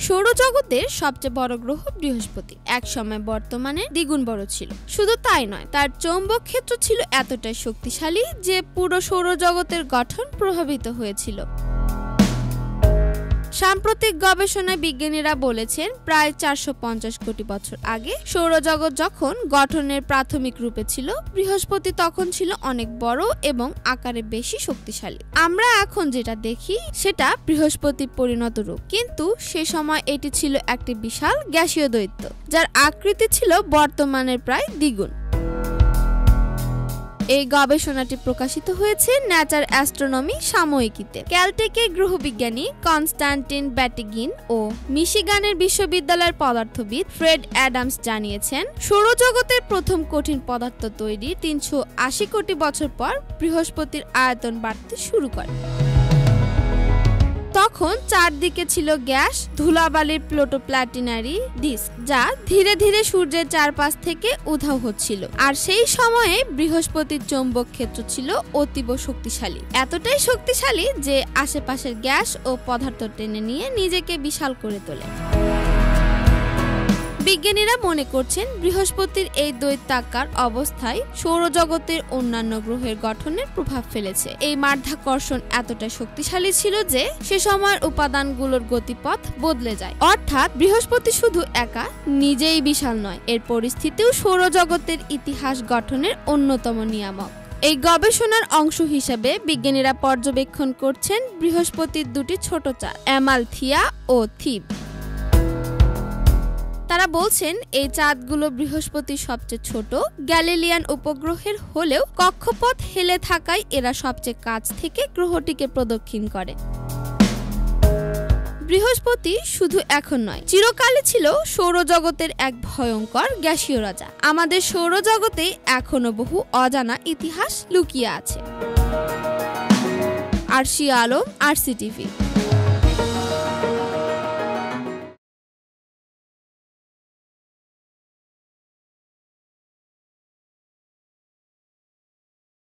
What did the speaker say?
সৌরজগতের সবচেয়ে বড় গ্রহ বৃহস্পতি একসময় বর্তমানে দ্বিগুণ বড় ছিল। শুধু তাই নয়, তার চৌম্বক ক্ষেত্র ছিল এতটাই শক্তিশালী যে পুরো সৌরজগতের গঠন প্রভাবিত হয়েছিল। সাম্প্রতিক গবেষণায় বিজ্ঞানীরা বলেছেন প্রায় 450 কোটি বছর আগে সৌরজগৎ যখন গঠনের প্রাথমিক রূপে ছিল, বৃহস্পতি তখন ছিল অনেক বড় এবং আকারে বেশি শক্তিশালী। আমরা এখন যেটা দেখি সেটা বৃহস্পতির পরিণত রূপ, কিন্তু সে সময় এটি ছিল একটি বিশাল গ্যাসীয় দৈত্য যার আকৃতি ছিল বর্তমানের প্রায় দ্বিগুণ। এই গবেষণাটি প্রকাশিত হয়েছে নেচার অ্যাস্ট্রোনমি সাময়িকীতে। ক্যালটেকের গ্রহবিজ্ঞানী কনস্ট্যান্টিন ব্যাটিগিন ও মিশিগানের বিশ্ববিদ্যালয়ের পদার্থবিদ ফ্রেড অ্যাডামস জানিয়েছেন, সৌরজগতের প্রথম কঠিন পদার্থ তৈরি 380 কোটি বছর পর বৃহস্পতির আয়তন বাড়তে শুরু করে। তখন চারদিকে ছিল গ্যাস, ধুলাবালির প্লুটোপ্ল্যানেটারি ডিস্ক যা ধীরে ধীরে সূর্যের চারপাশ থেকে উধাও হচ্ছিল। আর সেই সময়ে বৃহস্পতির চৌম্বক ক্ষেত্র ছিল অতীব শক্তিশালী, এতটাই শক্তিশালী যে আশেপাশের গ্যাস ও পদার্থ টেনে নিয়ে নিজেকে বিশাল করে তোলে। বিজ্ঞানীরা মনে করছেন বৃহস্পতির এই দৈত্যাকার অবস্থায় সৌরজগতের অন্যান্য গ্রহের গঠনের প্রভাব ফেলেছে। এই মাধ্যাকর্ষণ এতটাই শক্তিশালী ছিল যে সে সময়ের উপাদানগুলোর গতিপথ বদলে যায়। অর্থাৎ বৃহস্পতি শুধু একা নিজেই বিশাল নয়, এর পরিস্থিতিও সৌরজগতের ইতিহাস গঠনের অন্যতম নিয়ামক। এই গবেষণার অংশ হিসেবে বিজ্ঞানীরা পর্যবেক্ষণ করছেন বৃহস্পতির দুটি ছোট চাঁদ অ্যামালথিয়া ও থিব। তারা বলছেন এই চাঁদগুলো বৃহস্পতির সবচেয়ে ছোট গ্যালিলিয়ান উপগ্রহের হলেও কক্ষপথ হেলে থাকায় এরা সবচেয়ে কাছ থেকে গ্রহটিকে প্রদক্ষিণ করে। বৃহস্পতি শুধু এখন নয়, চিরকালই ছিল সৌরজগতের এক ভয়ঙ্কর গ্যাসীয় রাজা। আমাদের সৌরজগতে এখনো বহু অজানা ইতিহাস লুকিয়ে আছে। আরশি আলম, আরসিটিভি।